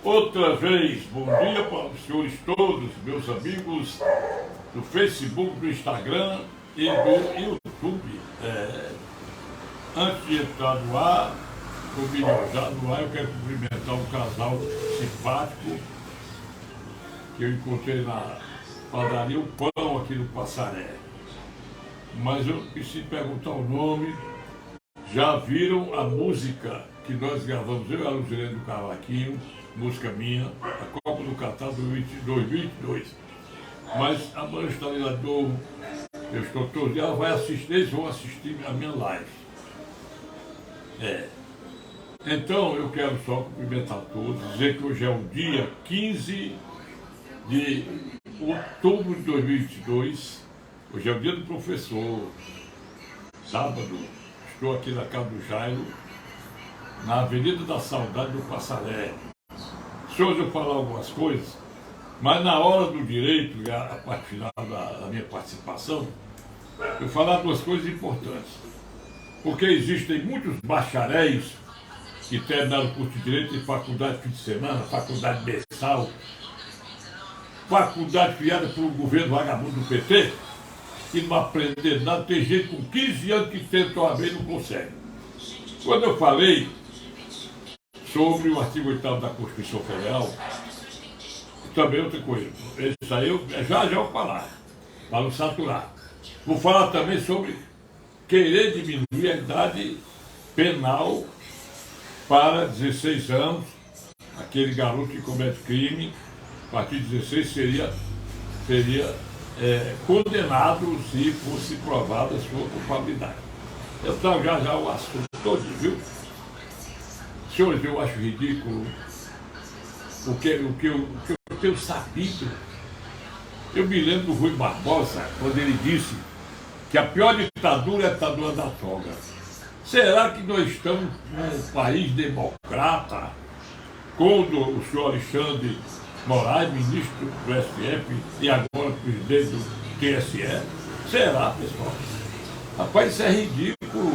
Outra vez, bom dia para os senhores todos, meus amigos do Facebook, do Instagram e do YouTube. Antes de entrar no ar, já no ar, eu quero cumprimentar um casal simpático que eu encontrei na padaria O Pão aqui no Passaré. Mas eu preciso perguntar o nome. Já viram a música que nós gravamos, eu e a Luzirene do Cavaquinho, música minha, a Copa do Catar 2022. Mas a Mãe Estalinador, eu estou todo, ela vai assistir, eles vão assistir a minha live. Então eu quero só cumprimentar todos, dizer que hoje é o dia 15 de outubro de 2022, hoje é o dia do professor, sábado, estou aqui na casa do Jairo, na Avenida da Saudade do Passaré. Se hoje eu falar algumas coisas, mas na hora do direito, e a parte final da minha participação, eu falar duas coisas importantes. Porque existem muitos bacharéis que terminaram o curso de direito em faculdade de fim de semana, faculdade mensal, faculdade criada por um governo vagabundo do PT, que não aprende nada. Tem gente com 15 anos que tenta OAB e não consegue. Quando eu falei sobre o artigo 8º da Constituição Federal, também outra coisa, isso aí eu já vou falar, para não saturar. Vou falar também sobre querer diminuir a idade penal para 16 anos, aquele garoto que comete crime, a partir de 16 seria condenado se fosse provada a sua culpabilidade. Eu trago já o assunto todo, viu? Senhores, eu acho ridículo o que eu tenho sabido. Eu me lembro do Rui Barbosa, quando ele disse que a pior ditadura é a ditadura da toga. Será que nós estamos num país democrata, quando o senhor Alexandre Moraes, ministro do STF e agora presidente do TSE? Será, pessoal? Rapaz, isso é ridículo.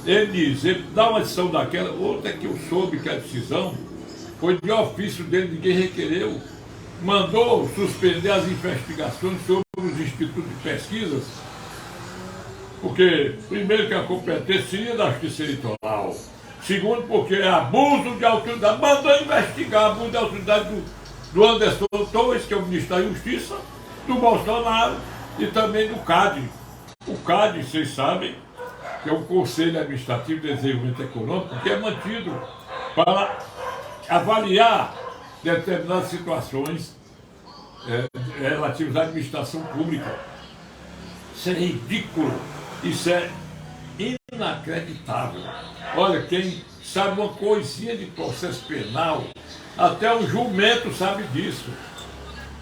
Ele dá uma decisão daquela, outra que eu soube que a decisão foi de ofício dele, ninguém requereu. Mandou suspender as investigações sobre os institutos de pesquisas, porque, primeiro, que a competência seria da Justiça Eleitoral, segundo, porque é abuso de autoridade, mandou investigar abuso de autoridade do Anderson Torres, que é o ministro da Justiça, do Bolsonaro e também do CAD. O CAD, vocês sabem, que é o Conselho Administrativo de Desenvolvimento Econômico, que é mantido para avaliar determinadas situações relativas à administração pública. Isso é ridículo, isso é inacreditável. Olha, quem sabe uma coisinha de processo penal, até o jumento sabe disso.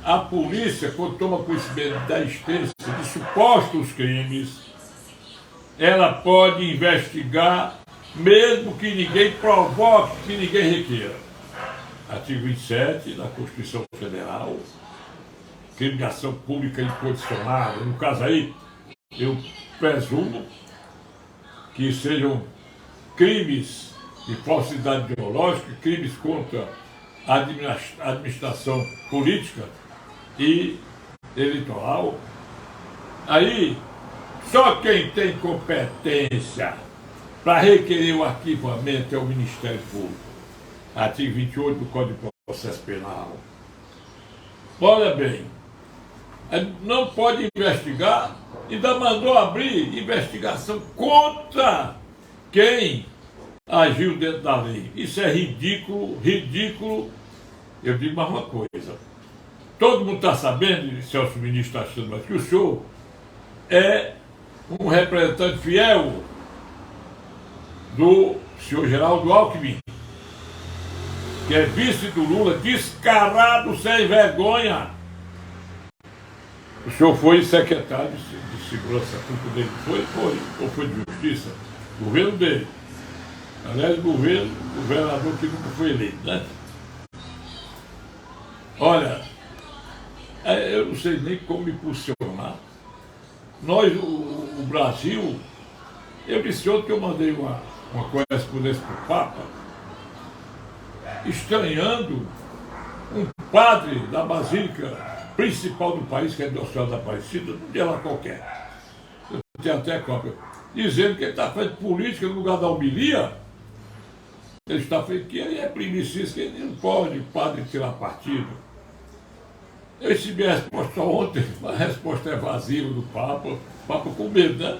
A polícia, quando toma conhecimento da existência de supostos crimes, ela pode investigar, mesmo que ninguém provoque, que ninguém requeira. Artigo 27 da Constituição Federal, crime de ação pública incondicionada. No caso aí, eu presumo que sejam crimes de falsidade ideológica, crimes contra a administração política e eleitoral. Aí, só quem tem competência para requerer o arquivamento é o Ministério Público. Artigo 28 do Código de Processo Penal. Olha bem, não pode investigar, ainda mandou abrir investigação contra quem agiu dentro da lei. Isso é ridículo, ridículo. Eu digo mais uma coisa. Todo mundo está sabendo, Celso Ministro está achando, mas que o senhor é um representante fiel do senhor Geraldo Alckmin, que é vice do Lula, descarado, sem vergonha. O senhor foi secretário de Segurança Pública dele, ou foi de Justiça? Governo dele. Aliás, governador que nunca foi eleito, né? Olha, eu não sei nem como me posicionar. Nós, o Brasil, eu disse ontem que eu mandei uma correspondência para o Papa, estranhando um padre da Basílica principal do país, que é Nossa Senhora da Aparecida, num dia lá qualquer. Eu tenho até cópia. Dizendo que ele está fazendo política no lugar da homilia. Ele está fazendo que ele é primicista, que ele não pode, o padre, tirar partido. Eu recebi a resposta ontem, a resposta evasiva do Papa. O Papa com medo, né?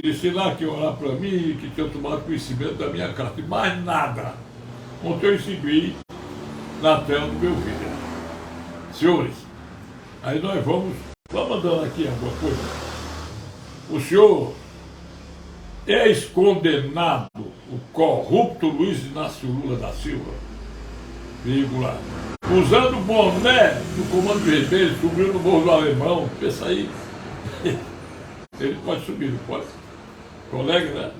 Disse lá que ia orar para mim, que tinha tomado conhecimento da minha carta. E mais nada. Ontem eu recebi na tela do meu vídeo. Senhores, aí nós vamos andando aqui alguma coisa. O senhor ex-condenado, o corrupto Luiz Inácio Lula da Silva, vírgula, usando o boné do Comando Vermelho, subiu no Morro do Alemão. Pensa aí. Ele pode subir, não pode? Colega, né?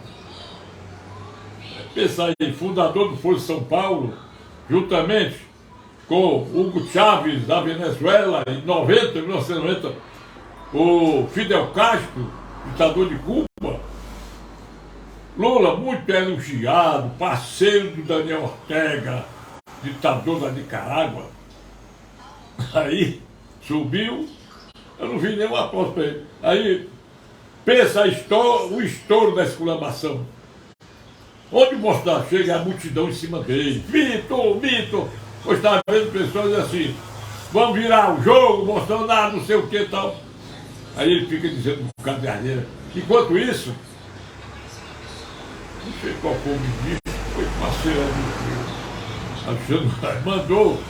Pensa aí, fundador do Foro de São Paulo, juntamente com Hugo Chávez, da Venezuela, em 1990, o Fidel Castro, ditador de Cuba. Lula, muito elogiado, parceiro do Daniel Ortega, ditador da Nicarágua. Aí, subiu, eu não vi nenhuma aposta para ele. Aí, pensa o estouro da exclamação. Onde o Bolsonaro chega, a multidão em cima dele. Vitor, Vitor! Eu estava vendo pessoas assim, vamos virar o jogo, Bolsonaro, não sei o que e tal. Aí ele fica dizendo um bocado de arneira. Enquanto isso, não sei qual foi o ministro, foi parceiro Alexandre, mandou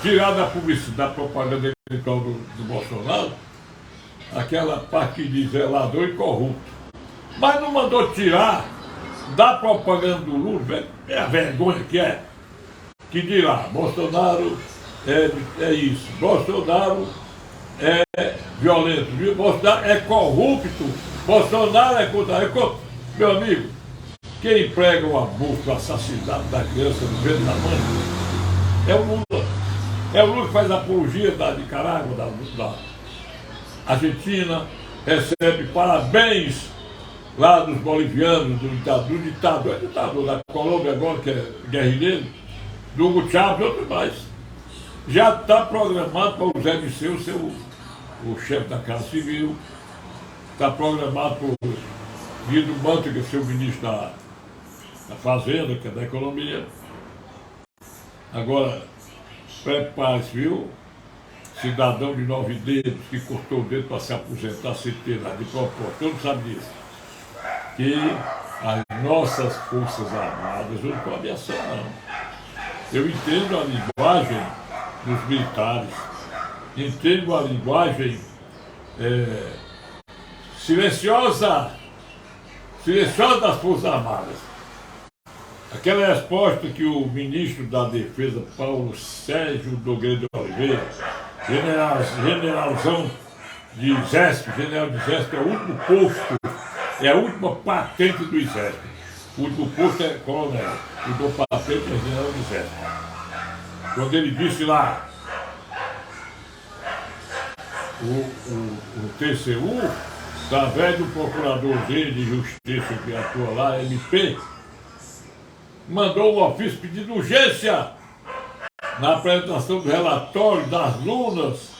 tirar da publicidade, da propaganda eleitoral do Bolsonaro, aquela parte que diz zelador e corrupto. Mas não mandou tirar da propaganda do Lula, é a vergonha que diz lá, Bolsonaro é isso, Bolsonaro é violento, viu? Bolsonaro é corrupto, Bolsonaro é contra. Meu amigo, quem prega o aborto, o assassinato da criança no ventre da mãe, é o Lula. É o Lula que faz apologia da Nicarágua, da Argentina, recebe parabéns lá dos bolivianos, do ditador da Colômbia agora, que é guerrilheiro, do Hugo Chávez e outros mais. Já está programado para o Zé Disseu ser o chefe da Casa Civil, está programado para o Guido Mantega ser o ministro da Fazenda, que é da Economia. Agora, prepare-se, viu? Cidadão de 9 dedos que cortou o dedo para se aposentar sem ter nada de propósito. Todo mundo sabe disso. Que as nossas Forças Armadas não estão ameaçando, não. Eu entendo a linguagem dos militares, entendo a linguagem silenciosa das Forças Armadas. Aquela resposta que o ministro da Defesa, Paulo Sérgio Nogueira de Oliveira, generalzão de Exército, general de Exército, é o último posto, é a última patente do Exército. O último posto é coronel, o último patente é general de Exército. Quando ele disse lá, o TCU, através do procuradorzinho de justiça que atua lá, MP, mandou um ofício pedindo urgência na apresentação do relatório das lunas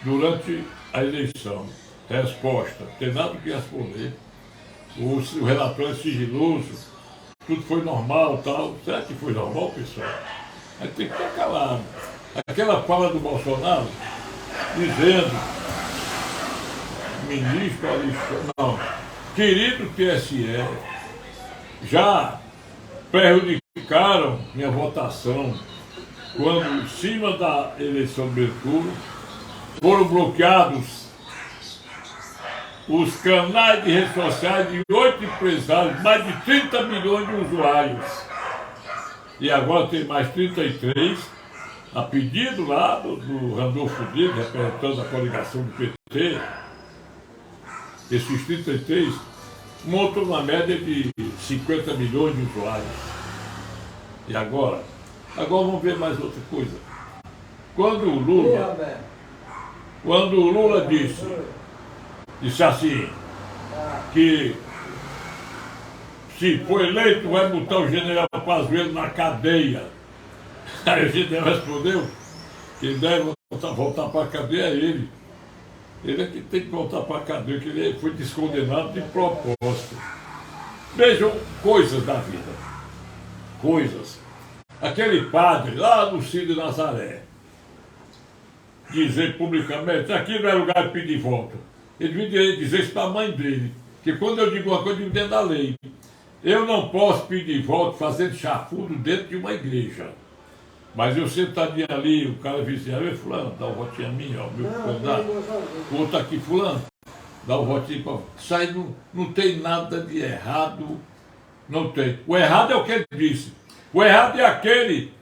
durante a eleição. Resposta: não tem nada o que responder. O relatório é sigiloso, tudo foi normal, tal. Será que foi normal, pessoal? Aí tem que ficar calado. Aquela fala do Bolsonaro dizendo, ministro Alexandre, não, querido TSE, já prejudicaram minha votação quando, em cima da eleição do Mercúrio, foram bloqueados os canais de redes sociais de 8 empresários, mais de 30 milhões de usuários. E agora tem mais 33, a pedido lá do Randolfo Dias, representando a coligação do PT. Esses 33 montam uma média de 50 milhões de usuários. E agora vamos ver mais outra coisa. Quando o Lula disse assim, que se for eleito vai botar o general Pazuello na cadeia, Aí o Gideão respondeu que ele deve voltar para a cadeia, é ele. Ele é que tem que voltar para a cadeia, que ele foi descondenado de propósito. Vejam coisas da vida. Coisas. Aquele padre lá no Círio de Nazaré dizer publicamente, aqui não é lugar de pedir voto. Ele devia dizer isso para a mãe dele, que quando eu digo uma coisa, eu digo dentro da lei. Eu não posso pedir voto fazendo chafudo dentro de uma igreja. Mas eu sentadinho ali, o cara vizinho, ei, fulano, dá um votinho a mim, ó, meu candidato. O outro aqui, fulano, dá um votinho para... Isso aí não tem nada de errado, não tem. O errado é o que ele disse. O errado é aquele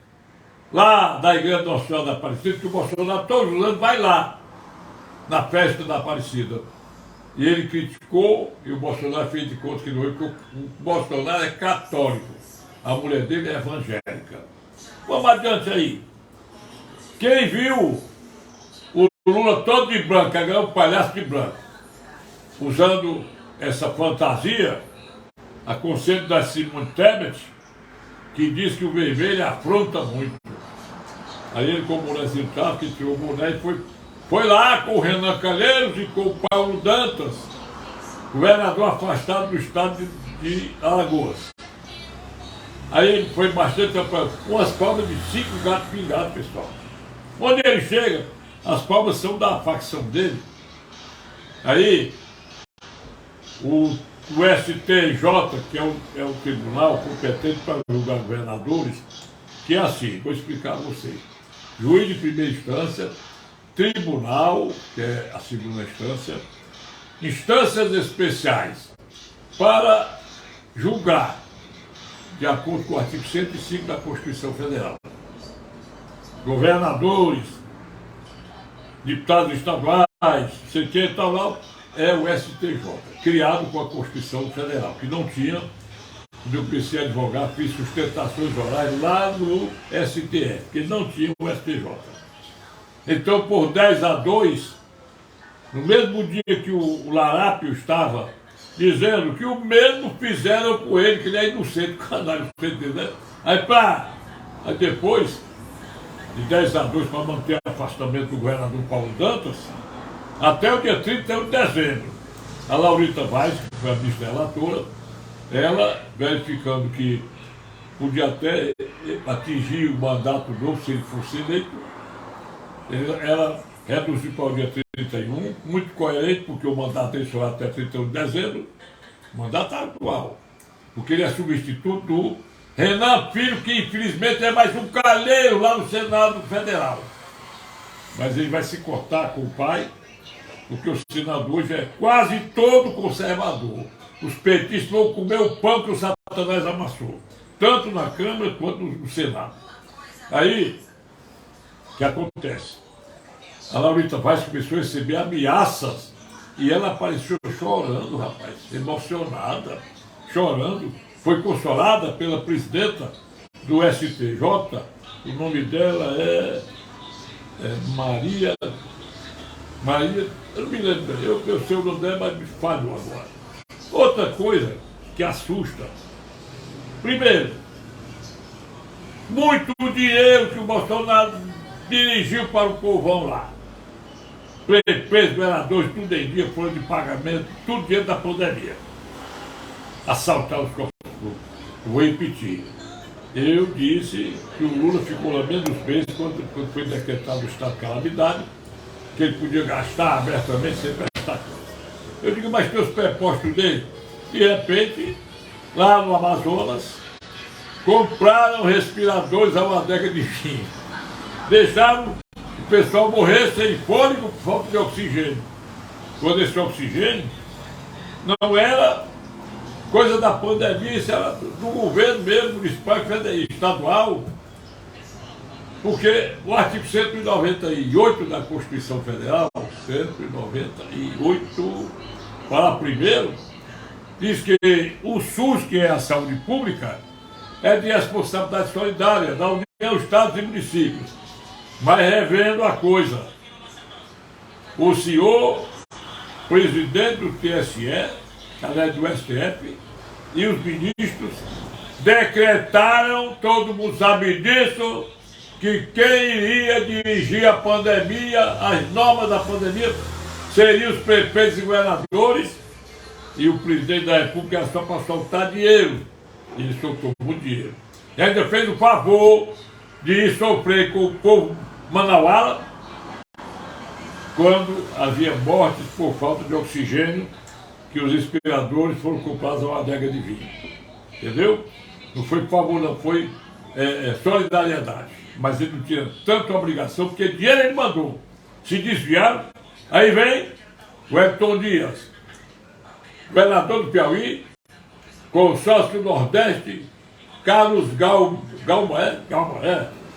lá da igreja Nossa Senhora da Aparecida, que o Bolsonaro todos os anos vai lá, na festa da Aparecida. E ele criticou, e o Bolsonaro fez de conta que não é, porque o Bolsonaro é católico, a mulher dele é evangélica. Vamos adiante aí. Quem viu o Lula todo de branco, agora um palhaço de branco, usando essa fantasia, a conselho da Simone Tebet, que diz que o vermelho afronta muito. Aí ele, com o bonézinho tal, que tirou o boné e foi lá com o Renan Calheiros e com o Paulo Dantas, governador afastado do estado de Alagoas. Aí ele foi bastante com as palmas de 5 gatos pingados, pessoal. Onde ele chega, as palmas são da facção dele. Aí o STJ, que é o tribunal competente para julgar governadores, que é assim, vou explicar a vocês. Juiz de primeira instância, tribunal, que é a segunda instância, instâncias especiais para julgar, de acordo com o artigo 105 da Constituição Federal. Governadores, deputados estaduais, sei que e tal, lá, é o STJ, criado com a Constituição Federal, que não tinha, quando eu comecei a advogar, fiz sustentações orais lá no STF, que não tinha o STJ. Então, por 10-2, no mesmo dia que o Larápio estava dizendo que o mesmo fizeram com ele, que ele é inocente, canalha, né? Aí depois, de 10-2, para manter o afastamento do governador Paulo Dantas, até o dia 31 de dezembro, a Laurita Vaz, que foi a ministra relatora, ela, verificando que podia até atingir o mandato novo, se ele fosse eleito, ela reduziu para o dia 31, muito coerente, porque o mandato dele só até 31 de dezembro, mandato atual, porque ele é substituto do Renan Filho, que infelizmente é mais um calheiro lá no Senado Federal. Mas ele vai se cortar com o pai, porque o Senado hoje é quase todo conservador. Os petistas vão comer o pão que o Satanás amassou, tanto na Câmara quanto no Senado. Aí, o que acontece? A Laurita Vaz começou a receber ameaças e ela apareceu chorando, rapaz, emocionada, chorando. Foi consolada pela presidenta do STJ, o nome dela é Maria, eu não me lembro, eu sei o nome dela, mas me falhou agora. Outra coisa que assusta, primeiro, muito dinheiro que o Bolsonaro dirigiu para o povão lá. Prefeitos, governadores, tudo em dia, folha de pagamento, tudo dentro da pandemia. Assaltar os cofres públicos. Vou repetir. Eu disse que o Lula ficou lá menos meses quando foi decretado o estado de calamidade, que ele podia gastar abertamente sem prestar conta. Eu digo, mas tem os prepostos dele. De repente, lá no Amazonas, compraram respiradores a uma década de fim. Deixaram o pessoal morrer sem fôlego por falta de oxigênio. Quando esse oxigênio não era coisa da pandemia, isso era do governo mesmo, municipal e estadual, porque o artigo 198 da Constituição Federal, 198, para primeiro, diz que o SUS, que é a saúde pública, é de responsabilidade solidária da União, Estados e municípios. Mas revendo a coisa, o senhor presidente do TSE, aliás do STF, e os ministros decretaram, todo mundo sabe disso, que quem iria dirigir a pandemia, as normas da pandemia, seriam os prefeitos e governadores, e o presidente da República era só para soltar dinheiro. E ele soltou muito dinheiro. E ainda fez o favor de ir sofrer com o povo manauara quando havia mortes por falta de oxigênio, que os respiradores foram comprados a uma adega de vinho. Entendeu? Não foi por favor, não, foi solidariedade. Mas ele não tinha tanta obrigação, porque dinheiro ele mandou. Se desviaram, aí vem o Wellington Dias, governador do Piauí, consórcio do Nordeste, Carlos Galmaé,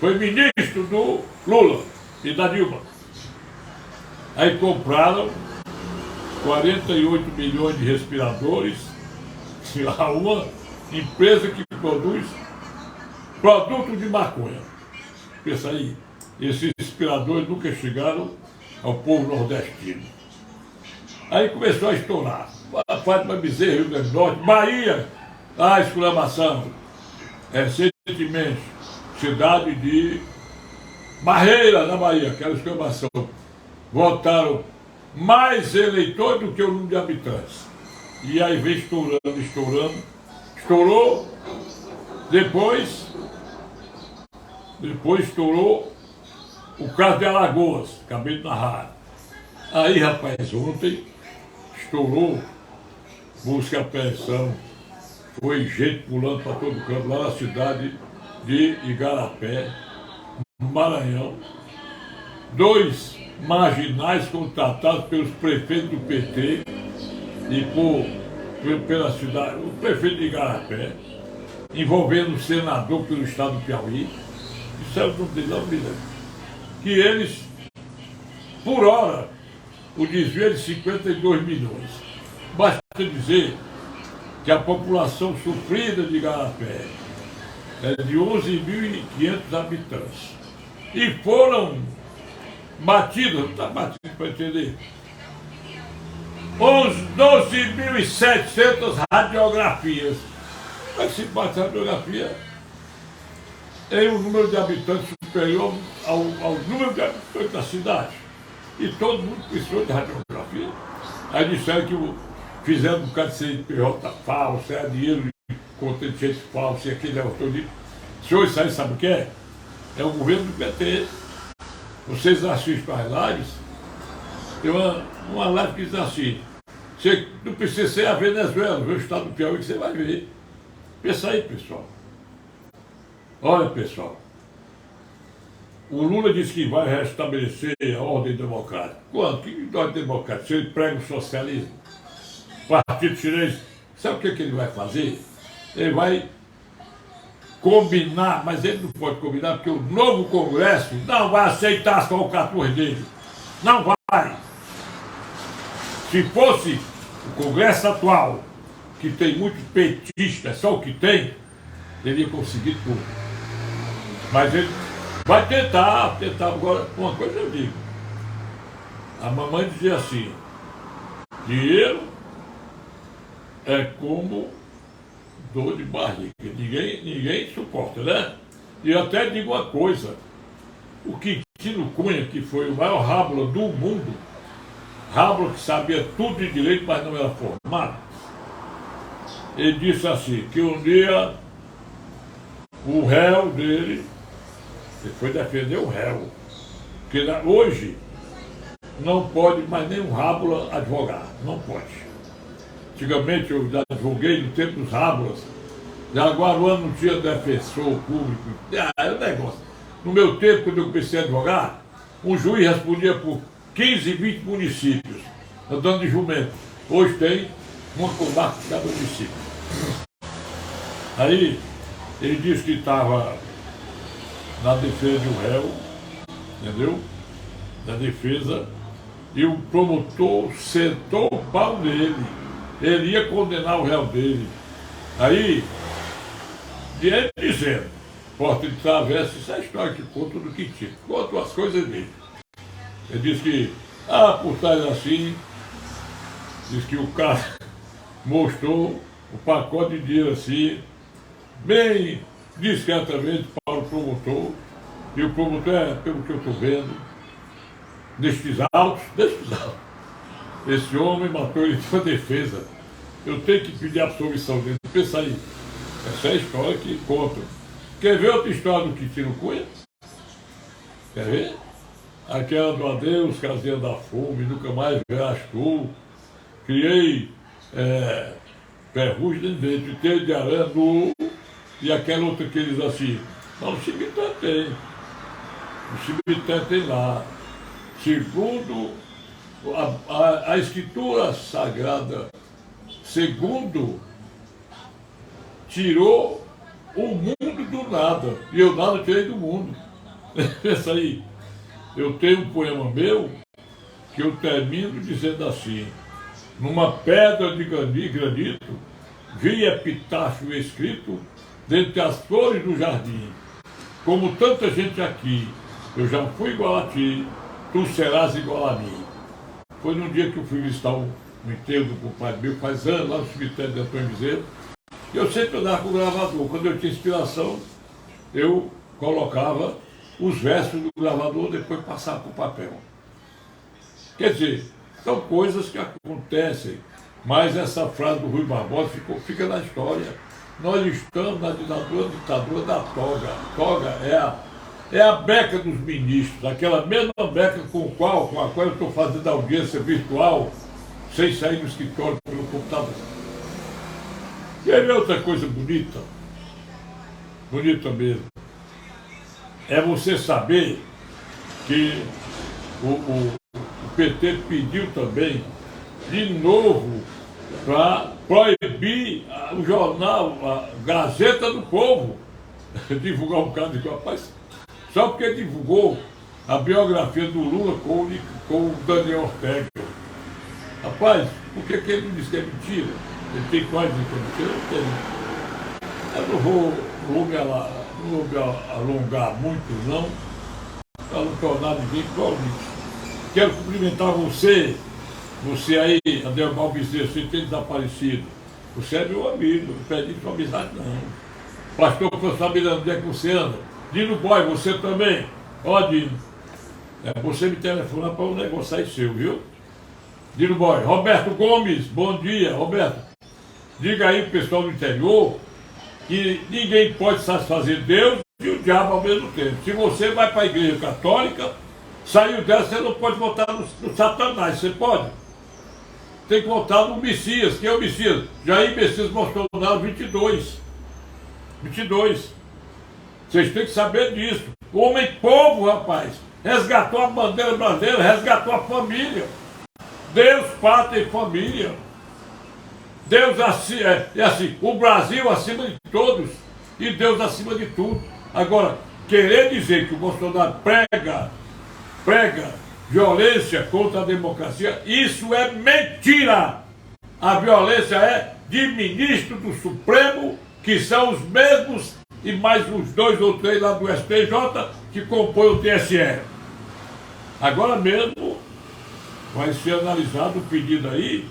foi ministro do Lula e da Dilma. Aí compraram 48 milhões de respiradores a uma empresa que produz produto de maconha. Pensa aí, esses respiradores nunca chegaram ao povo nordestino. Aí começou a estourar. Fátima Bezerra, Rio Grande do Norte, Bahia, a exclamação. Recentemente, cidade de Barreira, na Bahia, aquela exclamação. Votaram mais eleitores do que o número de habitantes. E aí vem estourando. Estourou, depois estourou o caso de Alagoas, acabei de narrar. Aí, rapaz, ontem estourou, busca e apreensão, foi gente pulando para todo canto, lá na cidade de Igarapé, no Maranhão. 2 marginais contratados pelos prefeitos do PT e pela cidade, o prefeito de Igarapé, envolvendo o senador pelo estado do Piauí, disseram não tem não, que eles, por hora, o desvio é de 52 milhões. Basta dizer que a população sofrida de Igarapé é de 11.500 habitantes. E foram batidos, não está batido para entender, 12.700 radiografias. Como é que se bate a radiografia em um número de habitantes superior ao número de habitantes da cidade? E todo mundo precisou de radiografia. Aí disseram que fizeram um bocado de CNPJ falso, era dinheiro de contingente falso, e aquele negócio todo. Senhor, isso aí sabe o que é? É o governo do PT. Vocês assistem as lives, tem uma live que diz assim, você não precisa ser a Venezuela, ver o estado do Piauí que você vai ver. Pensa aí, pessoal. Olha, pessoal, o Lula disse que vai restabelecer a ordem democrática. Quando? Que ordem democrática? Se ele prega o socialismo, o Partido Chinês, sabe o que ele vai fazer? Ele vai combinar, mas ele não pode combinar, porque o novo Congresso não vai aceitar as falcatruas dele. Não vai. Se fosse o Congresso atual, que tem muito petista, é só o que tem, ele ia conseguir tudo. Mas ele vai tentar. Agora, uma coisa eu digo. A mamãe dizia assim, dinheiro é como dor de barriga. Ninguém suporta, né? E eu até digo uma coisa. O Quintino Cunha, que foi o maior rábula do mundo, rábula que sabia tudo de direito, mas não era formado, ele disse assim, que um dia o réu dele, ele foi defender o réu, porque hoje não pode mais nem um rábula advogar, não pode. Antigamente eu já advoguei no tempo dos rábulas, Jaguaruana não tinha defensor público, é um negócio. No meu tempo, quando eu comecei a advogar, um juiz respondia por 15, 20 municípios, andando de jumento. Hoje tem uma comarca em cada município. Aí, ele disse que estava na defesa de um réu, entendeu? Na defesa, e o promotor sentou o pau nele. Ele ia condenar o réu dele. Aí, ele dizendo, porta de travessa, isso é a história que conta do Quintino. Conta as coisas dele. Ele disse que, por trás assim, diz que o cara mostrou o pacote de dinheiro assim, bem discretamente para o promotor, E o promotor, pelo que eu estou vendo, destes autos, esse homem matou ele de defesa. Eu tenho que pedir a absolvição dele. Pensa aí, essa é a história que conta. Quer ver outra história do Quintino Cunha? Quer ver? Aquela do adeus, casinha da fome, nunca mais verás tu. Criei ferrugem dentro, teia de aranha nu. E aquela outra que diz assim, não, o cemitério tem. O cemitério tem lá. Segundo a escritura sagrada, segundo, tirou o mundo do nada. E eu nada tirei do mundo. Pensa aí. Eu tenho um poema meu que eu termino dizendo assim: numa pedra de granito, vi epitáfio escrito dentre as flores do jardim. Como tanta gente aqui, eu já fui igual a ti, tu serás igual a mim. Foi num dia que eu fui visitar o enterro do compadre meu, faz anos, lá no cemitério de Antônio Bezerra. E eu sempre andava com o gravador. Quando eu tinha inspiração, eu colocava os versos do gravador, depois passava para o papel. Quer dizer, são coisas que acontecem, mas essa frase do Rui Barbosa fica na história. Nós estamos na ditadura da toga. Toga é a beca dos ministros, aquela mesma beca com a qual eu estou fazendo audiência virtual, sem sair do escritório pelo computador. E aí outra coisa bonita mesmo, é você saber que o PT pediu também, de novo, para proibir o jornal, a Gazeta do Povo, divulgar um bocado de rapaz, só porque divulgou a biografia do Lula com o Daniel Ortega. Rapaz, por que ele não disse que é mentira? Ele tem quase de que é mentira? Eu não vou me alongar muito, não, para não tornar ninguém prolixo. Quero cumprimentar você aí, André Balbizet, você tem desaparecido. Você é meu amigo, não pedi sua amizade, não. Pastor François Miranda, onde é que você anda? Dino Boy, você também? Ó, Dino, você me telefona para um negócio aí seu, viu? Dino Boy, Roberto Gomes, bom dia, Roberto. Diga aí pro pessoal do interior que ninguém pode satisfazer Deus e o diabo ao mesmo tempo. Se você vai para a igreja católica, saiu dela, você não pode votar no Satanás, você pode? Tem que votar no Messias. Quem é o Messias? Jair Messias Bolsonaro 22. Vocês têm que saber disso. O homem povo, rapaz, resgatou a bandeira brasileira, resgatou a família. Deus, pátria e família. Deus assim, o Brasil acima de todos e Deus acima de tudo. Agora, querer dizer que o Bolsonaro prega violência contra a democracia, isso é mentira. A violência é de ministro do Supremo, que são os mesmos e mais uns 2 ou 3 lá do STJ que compõem o TSE. Agora mesmo vai ser analisado o pedido aí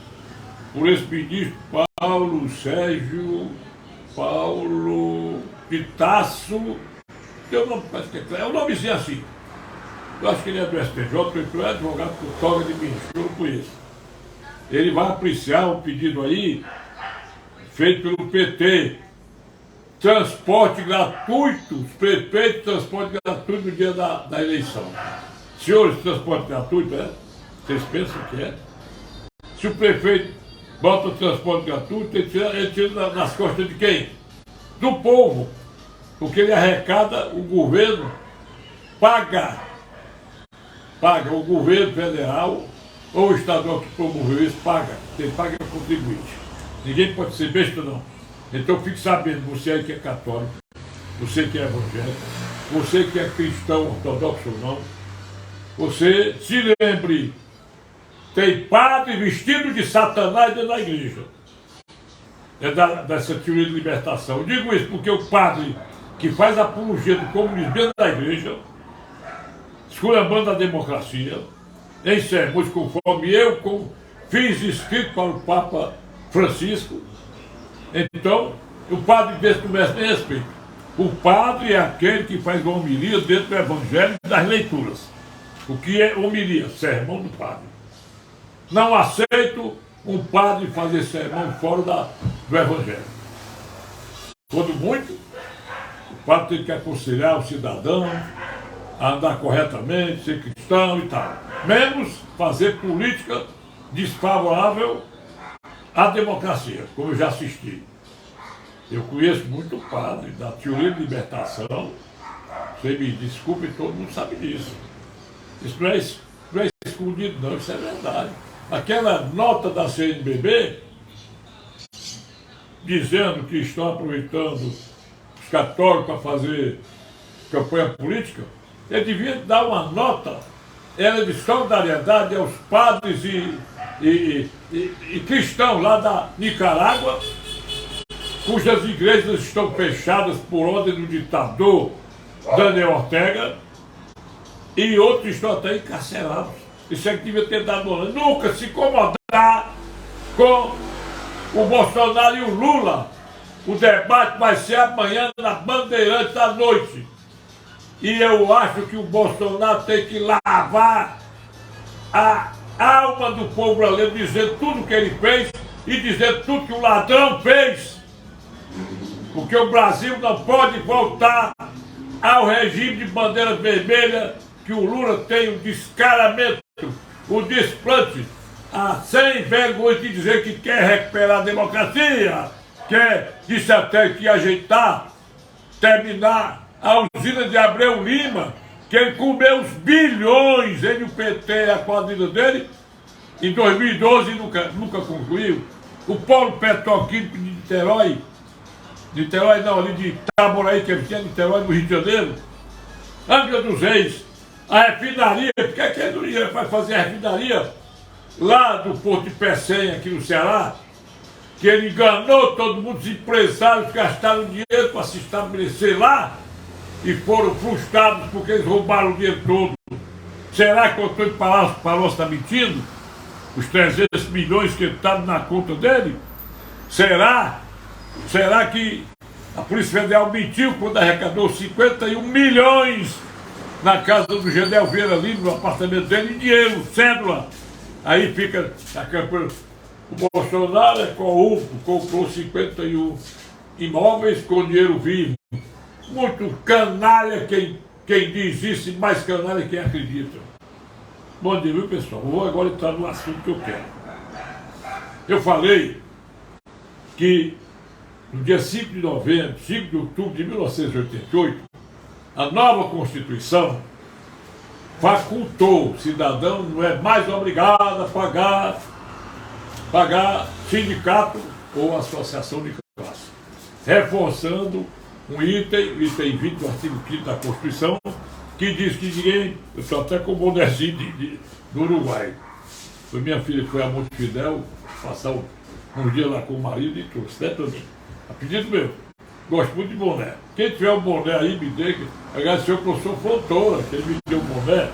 por esse ministro Paulo Pitasso, tem um nome, parece que é um nomezinho assim. Eu acho que ele é do STJ, ele é advogado por toga de ministro, eu não conheço. Ele vai apreciar um pedido aí, feito pelo PT, transporte gratuito, os prefeitos, transporte gratuito no dia da eleição. Senhores, transporte gratuito, vocês pensam que é? Se o prefeito bota o transporte gratuito, ele tira nas costas de quem? Do povo. Porque ele arrecada, o governo paga o governo federal ou o estadual que promoveu isso, paga. Quem paga é o contribuinte. Ninguém pode ser besta, não. Então fique sabendo, você aí que é católico, você que é evangélico, você que é cristão ortodoxo ou não, você se lembre, tem padre vestido de Satanás dentro da igreja. É dessa teoria de libertação. Eu digo isso porque o padre que faz a apologia do comunismo dentro da igreja, esculhambando a democracia, em sermões conforme eu fiz escrito para o Papa Francisco. Então, o padre desse não merece nem respeito. O padre é aquele que faz uma homilia dentro do evangelho das leituras. O que é homilia? Sermão do padre. Não aceito um padre fazer sermão fora do evangelho. Quando muito, o padre tem que aconselhar o cidadão a andar corretamente, ser cristão e tal. Menos fazer política desfavorável à democracia, como eu já assisti. Eu conheço muito padre da teoria de libertação. Você me desculpe, todo mundo sabe disso. Isso não é escondido, não, isso é verdade. Aquela nota da CNBB dizendo que estão aproveitando os católicos para fazer campanha política, ele devia dar uma nota, ela de solidariedade aos padres e cristãos lá da Nicarágua, cujas igrejas estão fechadas por ordem do ditador Daniel Ortega, e outros estão até encarcerados. Isso é que devia ter dado uma. Nunca se incomodar com o Bolsonaro e o Lula. O debate vai ser amanhã na Bandeirantes à noite. E eu acho que o Bolsonaro tem que lavar a alma do povo brasileiro, dizer tudo que ele fez e dizer tudo que o ladrão fez. Porque o Brasil não pode voltar ao regime de bandeira vermelha que o Lula tem o descaramento, o desplante, a sem vergonha de dizer que quer recuperar a democracia, quer, disse até que ajeitar, terminar a usina de Abreu Lima, que ele comeu os bilhões, ele e o PT, a quadrilha dele, em 2012 nunca concluiu. O polo petroquímico de Niterói não, ali de Itaboraí, que ele tinha Niterói, no Rio de Janeiro, Angra dos Reis, a refinaria, porque é que ele não ia fazer a refinaria lá do Porto de Pecém, aqui no Ceará, que ele enganou todo mundo, os empresários gastaram dinheiro para se estabelecer lá e foram frustrados porque eles roubaram o dinheiro todo. Será que o Antônio Palocci está mentindo? Os 300 milhões que estavam na conta dele? Será que a Polícia Federal mentiu quando arrecadou 51 milhões na casa do Gedel Vieira Lima, no apartamento dele, em dinheiro, cédula? Aí fica a campanha. O Bolsonaro é corrupto, comprou 51 imóveis com dinheiro vivo. Muito canalha quem diz isso, e mais canalha quem acredita. Bom dia, viu, pessoal? Vou agora entrar no assunto que eu quero. Eu falei que no dia 5 de novembro, 5 de outubro de 1988, a nova Constituição facultou o cidadão, não é mais obrigado a pagar sindicato ou associação de classe, reforçando um item 20 do artigo 5º da Constituição, que diz que ninguém, eu estou até com o bonezinho do Uruguai. Foi minha filha que foi a Montevidéu passar uns dias lá com o marido e trouxe, né, Toninho? A pedido meu, gosto muito de boné. Quem tiver um boné aí, me dê. Agradecer ao professor Fontoura, que ele me deu um boné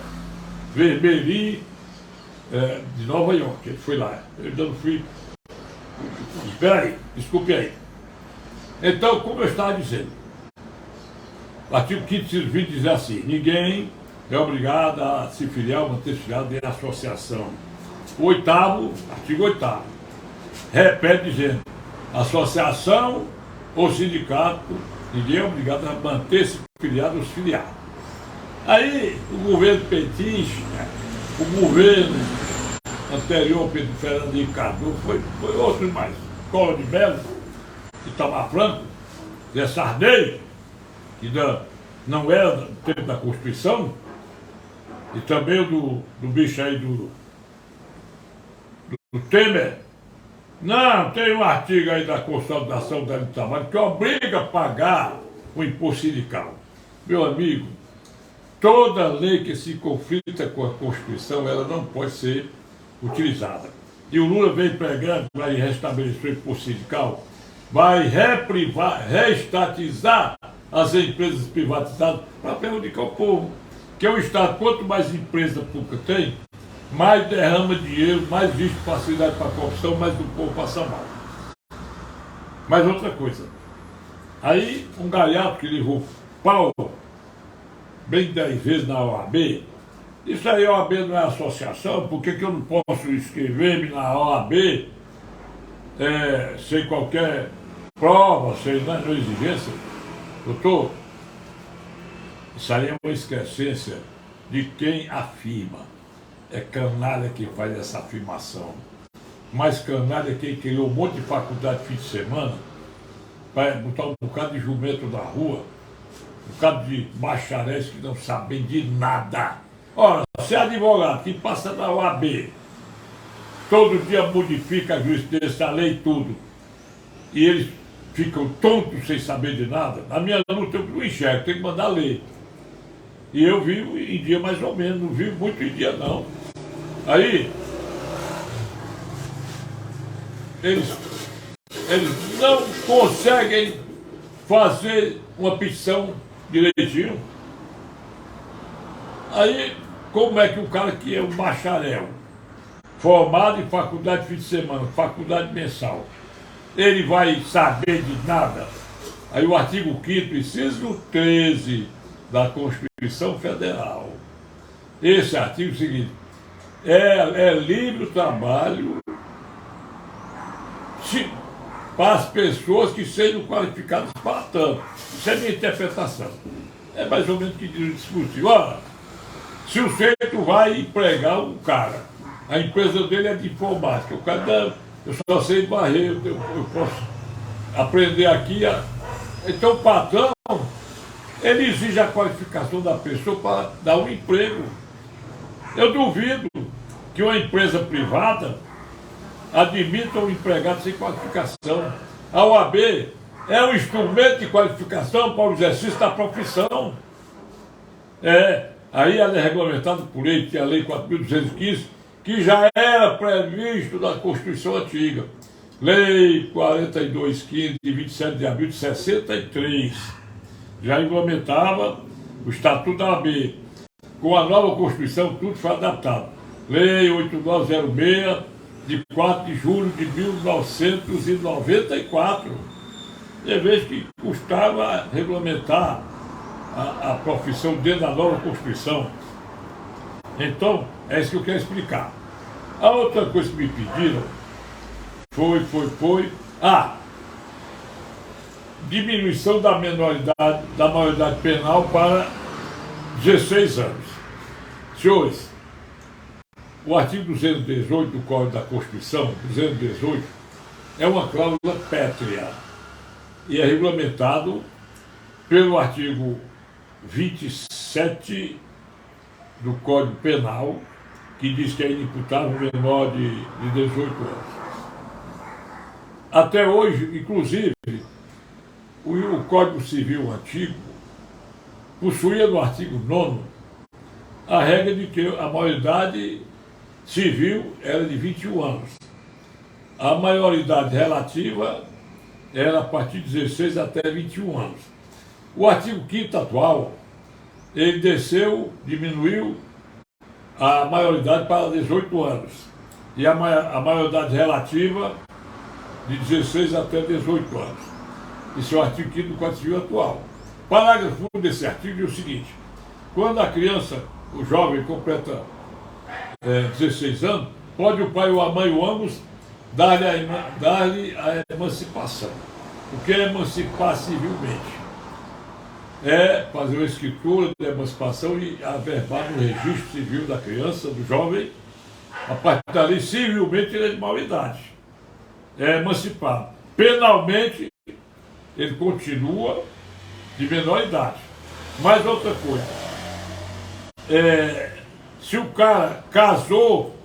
vermelhinho de Nova York. Ele foi lá. Eu ainda não fui. Espera aí, desculpe aí. Então, como eu estava dizendo, o artigo 5º, inciso 20 diz assim: ninguém é obrigado a se filiar ou manter filiado em associação. O 8º, artigo 8º, repete dizendo: associação ou sindicato, ninguém é obrigado a manter-se filiado ou se filiar. Aí o governo petista, o governo anterior, Pedro Fernando Henrique Cardoso, foi outros mais, Collor de Mello, Itamar Franco, Zé Sarney, que não era do tempo da Constituição, e também o do bicho aí do Temer. Não, tem um artigo aí da Consolidação da Trabalho que obriga a pagar o imposto sindical. Meu amigo, toda lei que se conflita com a Constituição, ela não pode ser utilizada. E o Lula vem pregando, vai restabelecer o imposto sindical, vai reestatizar as empresas privatizadas para prejudicar o povo. Que é o Estado, quanto mais empresa pública tem, mais derrama dinheiro, mais existe facilidade para a corrupção, mais o povo passa mal. Mas outra coisa, Aí um gaiato que levou pau bem 10 vezes na OAB, isso aí a OAB não é associação, por que eu não posso inscrever-me na OAB sem qualquer prova, sem nenhuma exigência? Doutor, isso aí é uma excrescência de quem afirma. É canalha que faz essa afirmação. Mas canalha é quem criou um monte de faculdade de fim de semana para botar um bocado de jumento na rua, um bocado de bacharéis que não sabem de nada. Ora, se é advogado que passa na OAB, todo dia modifica a justiça, a lei e tudo, e eles ficam tontos sem saber de nada, na minha luta eu não enxergo, tem que mandar ler. E eu vivo em dia mais ou menos, não vivo muito em dia não. Aí, eles não conseguem fazer uma petição direitinho. Aí, como é que o cara que é um bacharel, formado em faculdade de fim de semana, faculdade mensal, ele vai saber de nada? Aí o artigo 5º, inciso 13 da Constituição Federal. Esse artigo é o seguinte: é livre o trabalho para as pessoas que sejam qualificadas para tanto. Isso é minha interpretação. É mais ou menos o que diz o discutivo. Ora, se o sujeito vai empregar um cara, a empresa dele é de informática, o cara, não, eu só sei varrer, eu posso aprender aqui. Então o patrão, ele exige a qualificação da pessoa para dar um emprego. Eu duvido que uma empresa privada admita um empregado sem qualificação. A OAB é um instrumento de qualificação para o exercício da profissão. Aí ela é regulamentada por lei, que é a Lei 4.215, que já era previsto na Constituição Antiga. Lei 4215, de 27 de abril de 63. Já regulamentava o Estatuto da OAB. Com a nova Constituição, tudo foi adaptado. Lei 8906, de 4 de julho de 1994. E veja que custava regulamentar a profissão dentro da nova Constituição. Então, é isso que eu quero explicar. A outra coisa que me pediram foi diminuição da maioridade penal para 16 anos. Senhores, o artigo 218 do Código da Constituição, 218, é uma cláusula pétrea e é regulamentado pelo artigo 27 do Código Penal, que diz que é inimputável menor de 18 anos. Até hoje, inclusive, o Código Civil antigo possuía no artigo 9º a regra de que a maioridade civil era de 21 anos. A maioridade relativa era a partir de 16 até 21 anos. O artigo 5º atual, ele diminuiu a maioridade para 18 anos. E a maioridade relativa de 16 até 18 anos. Esse é o artigo 5º do Código Civil atual. O parágrafo desse artigo é o seguinte: quando a criança, o jovem, completa 16 anos, pode o pai ou a mãe, ou ambos, dar-lhe a emancipação. O que é emancipar civilmente? É fazer uma escritura de emancipação e averbar no registro civil da criança, do jovem. A partir dali, civilmente, ele é de maioridade. É emancipado. Penalmente, ele continua de menor idade. Mas outra coisa, se o cara casou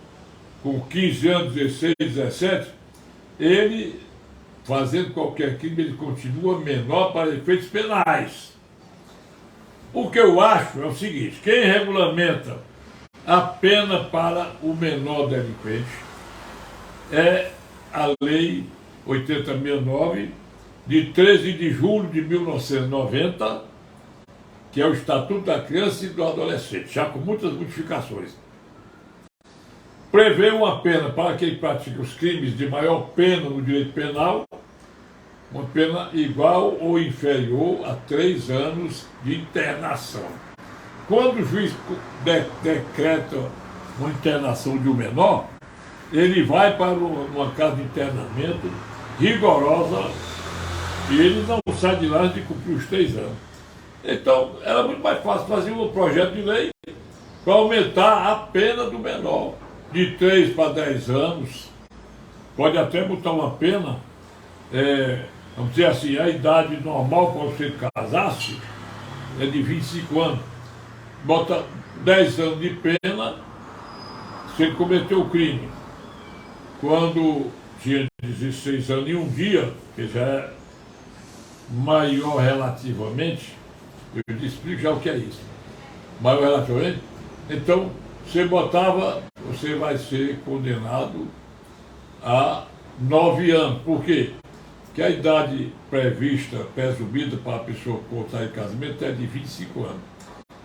com 15 anos, 16, 17, ele, fazendo qualquer crime, ele continua menor para efeitos penais. O que eu acho é o seguinte: quem regulamenta a pena para o menor delinquente é a Lei 8069, de 13 de julho de 1990, que é o Estatuto da Criança e do Adolescente, já com muitas modificações. Prevê uma pena para quem pratica os crimes de maior pena no direito penal uma pena igual ou inferior a 3 anos de internação. Quando o juiz decreta uma internação de um menor, ele vai para uma casa de internamento rigorosa e ele não sai de lá antes de cumprir os 3 anos. Então, era muito mais fácil fazer um projeto de lei para aumentar a pena do menor, de 3 para 10 anos. Pode até botar uma pena, vamos dizer assim, a idade normal para você casar-se é de 25 anos. Bota 10 anos de pena se ele cometeu o crime. Quando tinha 16 anos e um dia, que já é maior relativamente, eu te explico já o que é isso. Maior relativamente, então você botava, você vai ser condenado a 9 anos. Por quê? Porque a idade prevista, presumida para a pessoa cortar em casamento é de 25 anos.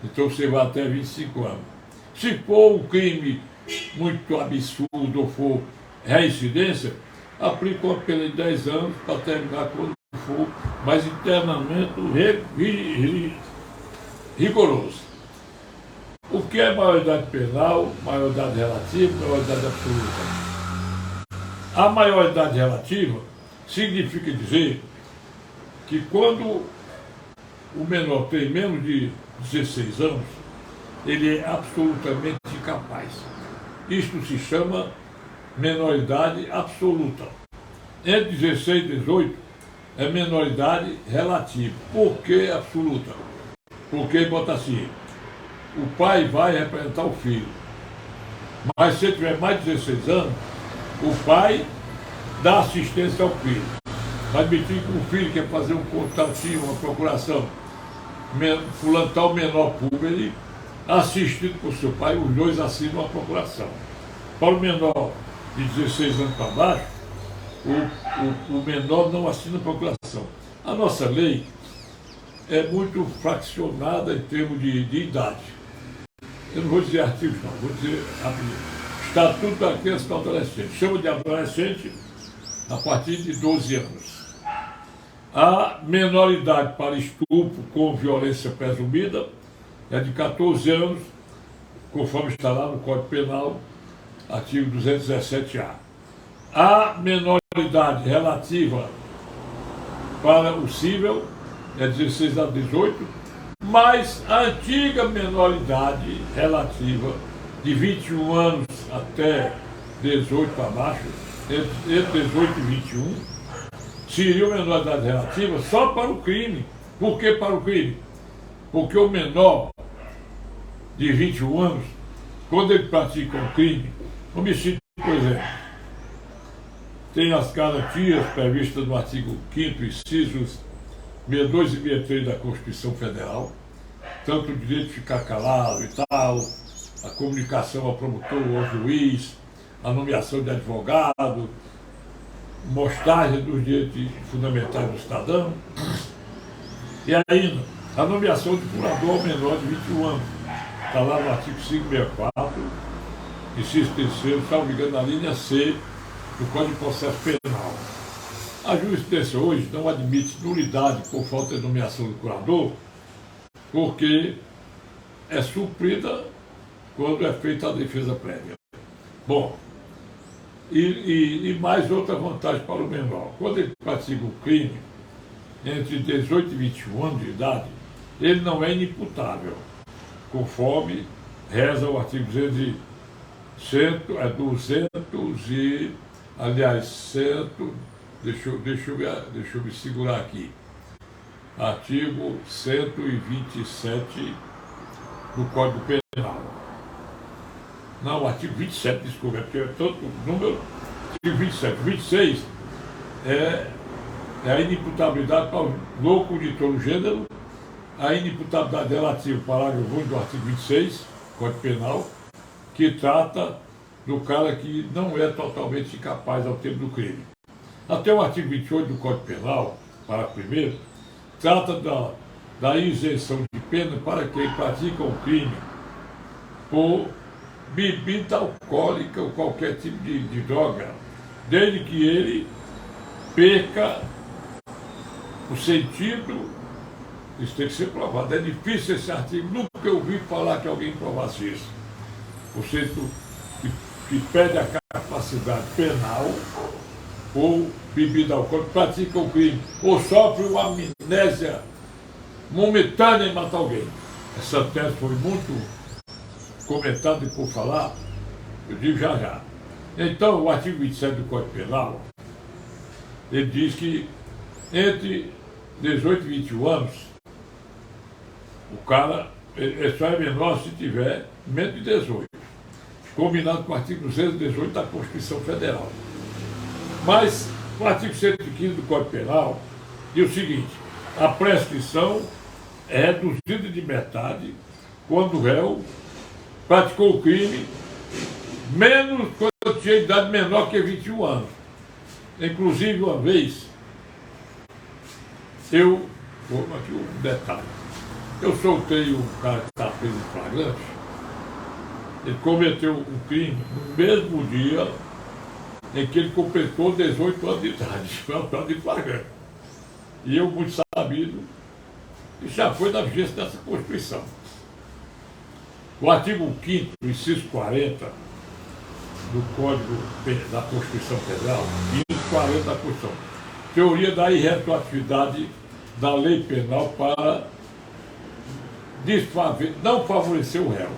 Então você vai até 25 anos. Se for um crime muito absurdo ou for reincidência, aplica uma pena de 10 anos para terminar quando for, mas internamento rigoroso. O que é maioridade penal, maioridade relativa, maioridade absoluta? A maioridade relativa significa dizer que quando o menor tem menos de 16 anos, ele é absolutamente incapaz. Isto se chama menoridade absoluta. Entre 16 e 18 é menoridade relativa. Por que absoluta? Porque bota assim, o pai vai representar o filho. Mas se ele tiver mais de 16 anos, o pai dá assistência ao filho. Vai admitir que o filho quer fazer um contatinho, uma procuração, fulano tal menor público, ele assistido por seu pai, os dois assinam a procuração. Para o menor de 16 anos para baixo, o menor não assina a procuração. A nossa lei é muito fraccionada em termos de idade. Eu não vou dizer artigos, não, vou dizer Estatuto da Criança e do Adolescente. Chama de adolescente a partir de 12 anos. A menoridade para estupro com violência presumida é de 14 anos, conforme está lá no Código Penal, artigo 217-A. A menoridade relativa para o cível é 16 a 18, mas a antiga menoridade relativa de 21 anos até 18 para baixo, entre 18 e 21, seria a menoridade relativa só para o crime. Por que para o crime? Porque o menor de 21 anos, quando ele pratica um crime, homicídio, por exemplo, tem as garantias previstas no artigo 5º, incisos 62 e 63 da Constituição Federal, tanto o direito de ficar calado e tal, a comunicação ao promotor, ao juiz, a nomeação de advogado, mostragem dos direitos fundamentais do cidadão, e ainda a nomeação de curador ao menor de 21 anos. Está lá no artigo 564, inciso 3º, salvo me engano, na linha C do Código de Processo Penal. A jurisprudência hoje não admite nulidade por falta de nomeação do curador, porque é suprida quando é feita a defesa prévia. Bom, e mais outra vantagem para o menor. Quando ele pratica o crime entre 18 e 21 anos de idade, ele não é inimputável, conforme reza o artigo 200 e, aliás, 100, deixa eu me segurar aqui, artigo 127 do Código Penal. Não, o artigo 27, desculpa, porque é tanto número, artigo 27. 26 é a inimputabilidade para o louco de todo gênero, a inimputabilidade relativa ao parágrafo 1 do artigo 26, Código Penal, que trata do cara que não é totalmente incapaz ao tempo do crime. Até o artigo 28 do Código Penal, parágrafo 1º, trata da isenção de pena para quem pratica um crime por bebida alcoólica ou qualquer tipo de droga, desde que ele perca o sentido, isso tem que ser provado. É difícil esse artigo, nunca ouvi falar que alguém provasse isso. O sentido que perde a capacidade penal, ou bebida alcoólica, pratica o crime, ou sofre uma amnésia momentânea em matar alguém. Essa tese foi muito comentada e por falar, eu digo já já. Então, o artigo 27 do Código Penal, ele diz que entre 18 e 21 anos, o cara só é menor se tiver menos de 18, combinado com o artigo 218 da Constituição Federal. Mas o artigo 115 do Código Penal diz o seguinte: a prescrição é reduzida de metade quando o réu praticou o crime menos quando tinha idade menor que 21 anos. Inclusive, uma vez, aqui um detalhe, eu soltei um cara que estava preso em flagrante, ele cometeu um crime no mesmo dia em que ele completou 18 anos de idade, foi autor de flagrante. E eu, muito sabido, e já foi da vigência dessa Constituição. O artigo 5º, inciso 40 do Código da Constituição Federal, inciso 40 da Constituição, teoria da irretroatividade da lei penal para não favorecer o réu.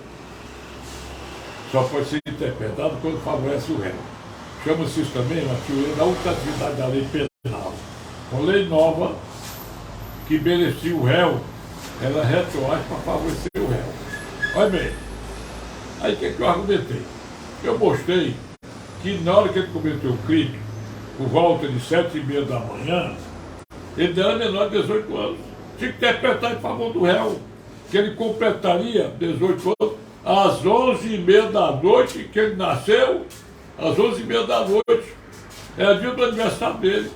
Só pode ser interpretado quando favorece o réu. Chama-se isso também a teoria da ultratividade da lei penal. Uma lei nova que beneficia o réu, ela retroage para favorecer o réu. Olha bem, aí o que eu argumentei? Eu mostrei que na hora que ele cometeu o crime, por volta de 7h30 da manhã, ele era menor de 18 anos. Tinha que interpretar em favor do réu, que ele completaria 18 anos às 11h30 da noite, que ele nasceu, às 11h30 da noite. Era dia do aniversário dele.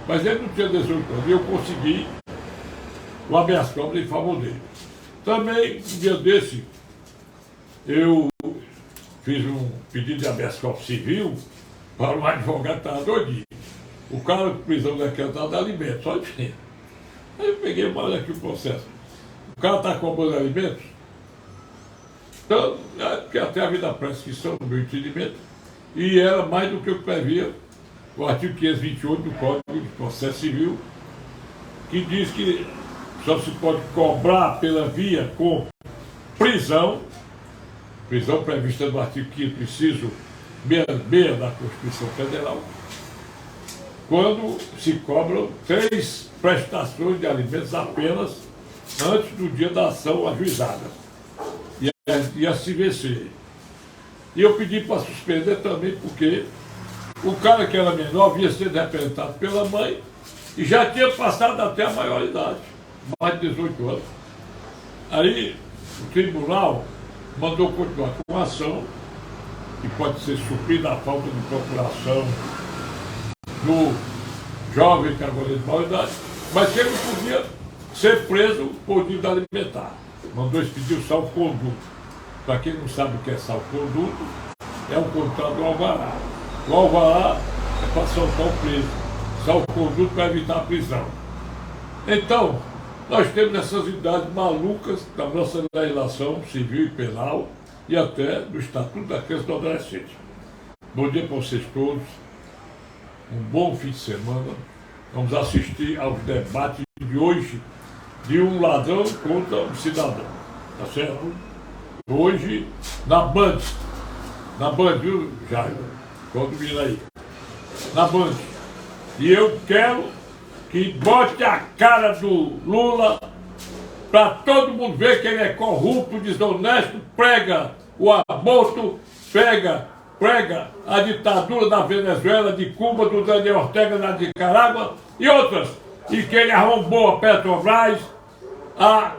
Mas ele não tinha 18 anos. E eu consegui o habeas corpus em favor dele. Também, um dia desse, eu fiz um pedido de habeas corpus civil para um advogado que estava doidinho. O cara com prisão decretada de alimentos, só de Aí eu peguei mais aqui o processo. O cara está comprando alimentos, então, porque até a vida prescrição, no meu entendimento, e era mais do que o que previa o artigo 528 do Código de Processo Civil, que diz que só se pode cobrar pela via com prisão prevista no artigo 5º, inciso 66 da Constituição Federal, quando se cobram 3 prestações de alimentos apenas antes do dia da ação ajuizada e a se vencer. E eu pedi para suspender também porque o cara que era menor vinha sendo representado pela mãe e já tinha passado até a maioridade, mais de 18 anos. Aí o tribunal mandou continuar com a ação, que pode ser suprida a falta de procuração do jovem que agora é de maioridade, mas que ele não podia ser preso por dívida alimentar. Mandou expedir o salvo-conduto. Para quem não sabe o que é salvo-conduto, é um contrato do alvará. O alvará é para soltar o preso, salvo-conduto para evitar a prisão. Então, nós temos essas idades malucas da nossa legislação civil e penal e até do Estatuto da Criança e do Adolescente. Bom dia para vocês todos, um bom fim de semana. Vamos assistir aos debates de hoje de um ladrão contra um cidadão, tá certo? Hoje, na Band, viu, Jair? Pode vir aí. Na Band. E eu quero que bote a cara do Lula para todo mundo ver que ele é corrupto, desonesto, prega o aborto, prega a ditadura da Venezuela, de Cuba, do Daniel Ortega na Nicarágua e outras. E que ele arrombou a Petrobras, a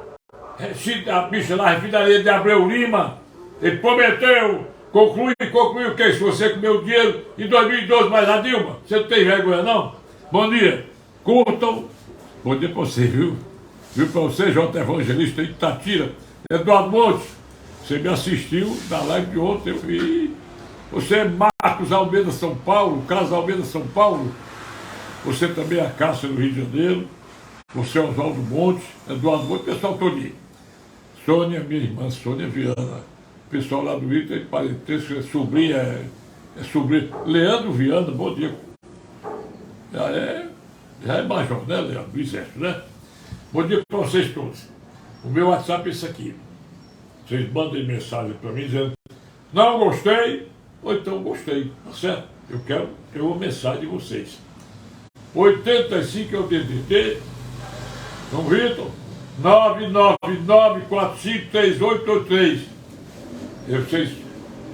bicha lá, a refinaria de Abreu Lima. Ele prometeu concluir o que? Se você comeu dinheiro em 2012 mais a Dilma, você não tem vergonha não? Bom dia, curtam. Bom dia para você, viu? Viu para você, J. Evangelista aí de Tatira. Eduardo Montes, você me assistiu na live de ontem, eu vi. Você é Marcos Almeida São Paulo, Carlos Almeida São Paulo. Você também é a Cássia do Rio de Janeiro. o seu Oswaldo Montes, Eduardo Montes, pessoal todinho. Sônia, minha irmã Sônia Viana, pessoal lá do Ita, parentesco, sobrinha, sobrinho. Leandro Viana, bom dia. Já é major, né, Leandro, do Exército, né? Bom dia para vocês todos. O meu WhatsApp é esse aqui. Vocês mandem mensagem para mim dizendo: não gostei, ou então gostei, tá certo? Eu quero ter uma mensagem de vocês. 85 é o DDD, São Vitor, 999453883. Vocês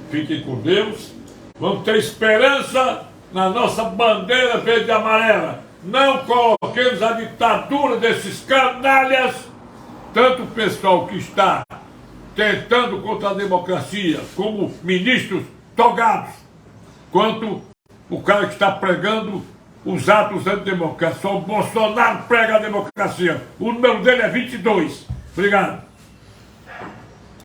fiquem com Deus. Vamos ter esperança na nossa bandeira verde e amarela. Não coloquemos a ditadura desses canalhas, tanto o pessoal que está tentando contra a democracia, como ministros togados, quanto o cara que está pregando os atos antidemocráticos. Só o Bolsonaro prega a democracia. O número dele é 22. Obrigado.